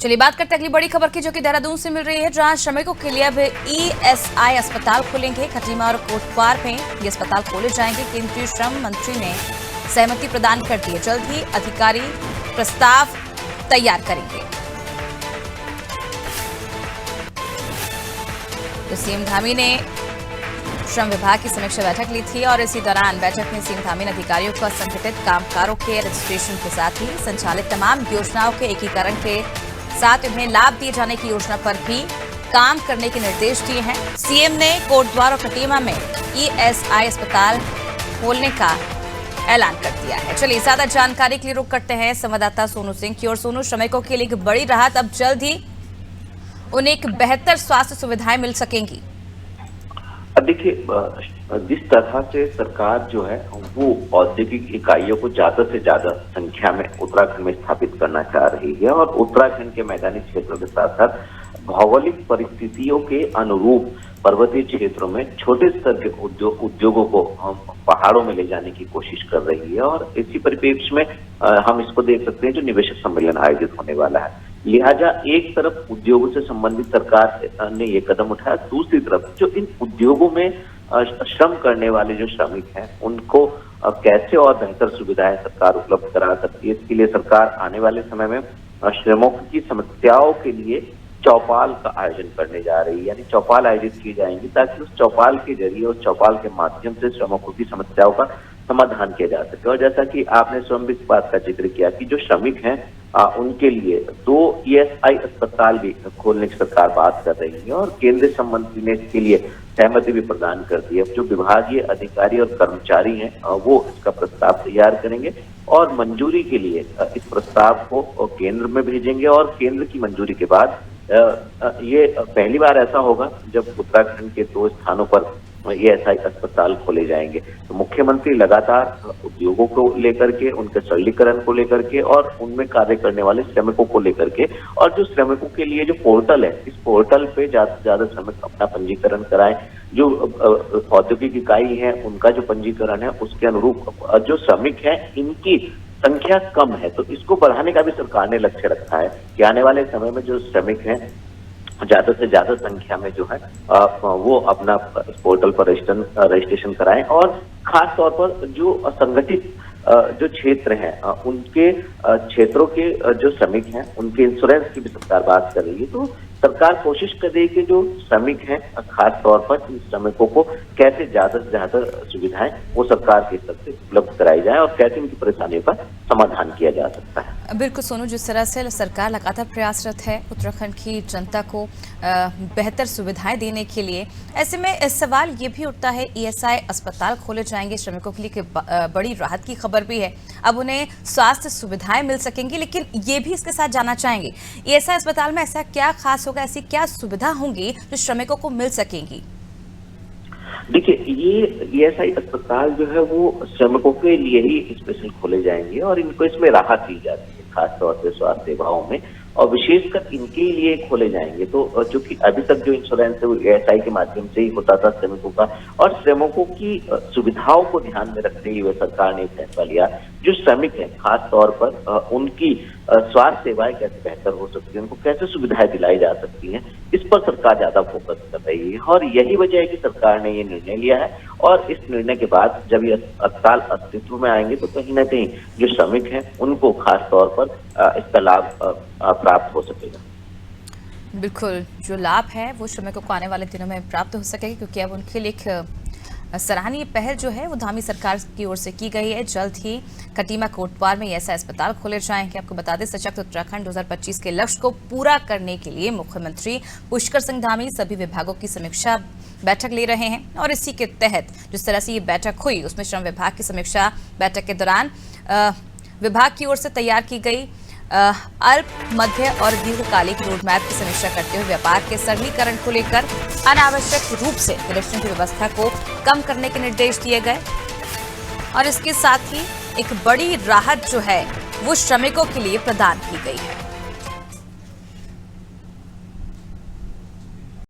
चलिए बात करते हैं अगली बड़ी खबर की, जो कि देहरादून से मिल रही है, जहां श्रमिकों के लिए अब ईएसआई अस्पताल खुलेंगे। खटीमा और कोटद्वार में ये अस्पताल खोले जाएंगे। केंद्रीय श्रम मंत्री ने सहमति प्रदान कर दी है। जल्द ही अधिकारी प्रस्ताव तैयार करेंगे। तो सीएम धामी ने श्रम विभाग की समीक्षा बैठक ली थी और इसी दौरान बैठक में सीएम धामी ने अधिकारियों को असंगठित कामगारों के रजिस्ट्रेशन के साथ ही संचालित तमाम योजनाओं के एकीकरण के साथ उन्हें लाभ दिए जाने की योजना पर भी काम करने के निर्देश दिए हैं। सीएम ने कोटद्वार और खटीमा में ईएसआई अस्पताल खोलने का ऐलान कर दिया है। चलिए ज्यादा जानकारी के लिए रुख करते हैं संवाददाता सोनू सिंह की ओर। सोनू, श्रमिकों के लिए एक बड़ी राहत, अब जल्द ही उन्हें एक बेहतर स्वास्थ्य सुविधाएं मिल सकेंगी। देखिए, जिस तरह से सरकार जो है वो औद्योगिक इकाइयों को ज्यादा से ज्यादा संख्या में उत्तराखंड में स्थापित करना चाह रही है और उत्तराखंड के मैदानी क्षेत्रों के साथ साथ भौगोलिक परिस्थितियों के अनुरूप पर्वतीय क्षेत्रों में छोटे स्तर के उद्योगों को पहाड़ों में ले जाने की कोशिश कर रही है। और इसी परिप्रेक्ष्य में हम इसको देख सकते हैं जो निवेशक सम्मेलन आयोजित होने वाला है। लिहाजा एक तरफ उद्योगों से संबंधित सरकार ने ये कदम उठाया, दूसरी तरफ जो इन उद्योगों में श्रम करने वाले जो श्रमिक हैं उनको कैसे और बेहतर सुविधाएं सरकार उपलब्ध करा सकती है, इसके लिए सरकार आने वाले समय में श्रमिकों की समस्याओं के लिए चौपाल का आयोजन करने जा रही है। यानी चौपाल आयोजित की जाएंगी ताकि उस चौपाल के जरिए, उस चौपाल के माध्यम से श्रमिकों की समस्याओं का समाधान किया जा सके। और जैसा कि आपने स्वयं भी इस बात का जिक्र किया कि जो श्रमिक हैं उनके लिए 2 ईएसआई अस्पताल भी खोलने की सरकार बात कर रही है और केंद्रीय श्रम मंत्री ने इसके लिए सहमति भी प्रदान कर दी है। जो विभागीय अधिकारी और कर्मचारी हैं वो इसका प्रस्ताव तैयार करेंगे और मंजूरी के लिए इस प्रस्ताव को केंद्र में भेजेंगे और केंद्र की मंजूरी के बाद ये पहली बार ऐसा होगा जब उत्तराखंड के 2 स्थानों पर ईएसआई अस्पताल खोले जाएंगे। तो मुख्यमंत्री लगातार उद्योगों को लेकर के, उनके सरलीकरण को लेकर के और उनमें कार्य करने वाले श्रमिकों को लेकर के, और जो श्रमिकों के लिए जो पोर्टल है, इस पोर्टल पे ज्यादा से ज्यादा श्रमिक अपना पंजीकरण कराएं। जो औद्योगिक इकाई है उनका जो पंजीकरण है उसके अनुरूप जो श्रमिक है इनकी संख्या कम है, तो इसको बढ़ाने का भी सरकार ने लक्ष्य रखा है कि आने वाले समय में जो श्रमिक हैं ज्यादा से ज्यादा संख्या में जो है वो अपना इस पोर्टल पर रजिस्ट्रेशन कराएं। और खास तौर पर जो असंगठित जो क्षेत्र हैं उनके क्षेत्रों के जो श्रमिक हैं उनके इंश्योरेंस की भी सरकार बात कर रही है। तो सरकार कोशिश कर रही है कि जो श्रमिक हैं खास तौर पर इन श्रमिकों को कैसे ज्यादा से ज्यादा सुविधाएं वो सरकार के स्तर से उपलब्ध कराई जाए और कैसे उनकी परेशानियों का समाधान किया जा सकता है। बिल्कुल सोनू, जिस तरह से सरकार लगातार प्रयासरत है उत्तराखंड की जनता को बेहतर सुविधाएं देने के लिए, ऐसे में इस सवाल ये भी उठता है ईएसआई अस्पताल खोले जाएंगे श्रमिकों के लिए, बड़ी राहत की खबर भी है। अब उन्हें स्वास्थ्य सुविधाएं मिल सकेंगी, लेकिन ये भी इसके साथ जाना चाहेंगे ईएसआई अस्पताल में ऐसा क्या खास होगा, ऐसी क्या सुविधा होंगी जो श्रमिकों को मिल सकेंगी? देखिए, ये ईएसआई अस्पताल जो है वो श्रमिकों के लिए ही स्पेशल खोले जाएंगे और इनको इसमें राहत दी जाती है खास तौर से स्वास्थ्य सेवाओं में, और विशेषकर इनके लिए खोले जाएंगे। तो जो कि अभी तक जो इंश्योरेंस है वो ईएसआई के माध्यम से ही होता था श्रमिकों का, और श्रमिकों की सुविधाओं को ध्यान में रखते हुए सरकार ने फैसला लिया जो श्रमिक है खास तौर पर उनकी स्वास्थ्य सेवाएं कैसे बेहतर हो सकती है, उनको कैसे सुविधाएं दिलाई जा सकती हैं, इस पर सरकार ज्यादा फोकस कर रही है। और यही वजह है कि सरकार ने ये निर्णय लिया है और इस निर्णय के बाद जब ये अस्पताल अस्तित्व में आएंगे तो कहीं ना कहीं जो श्रमिक हैं उनको खास तौर पर इसका लाभ प्राप्त हो सकेगा। बिल्कुल, जो लाभ है वो श्रमिकों को आने वाले दिनों में प्राप्त हो सकेगा, क्योंकि अब उनके लिए एक सराहनीय पहल जो है वो धामी सरकार की ओर से की गई है। जल्द ही खटीमा कोटद्वार में ऐसा अस्पताल खोले जाएंगे। आपको बता दें, सशक्त उत्तराखंड 2025 के लक्ष्य को पूरा करने के लिए मुख्यमंत्री पुष्कर सिंह धामी सभी विभागों की समीक्षा बैठक ले रहे हैं और इसी के तहत जिस तरह से ये बैठक हुई उसमें श्रम विभाग की समीक्षा बैठक के दौरान विभाग की ओर से तैयार की गई अल्प, मध्य और दीर्घकालिक रोडमैप की समीक्षा करते हुए व्यापार के सरलीकरण को लेकर अनावश्यक रूप से निरीक्षण की व्यवस्था को कम करने के निर्देश दिए गए और इसके साथ ही एक बड़ी राहत जो है वो श्रमिकों के लिए प्रदान की गई है।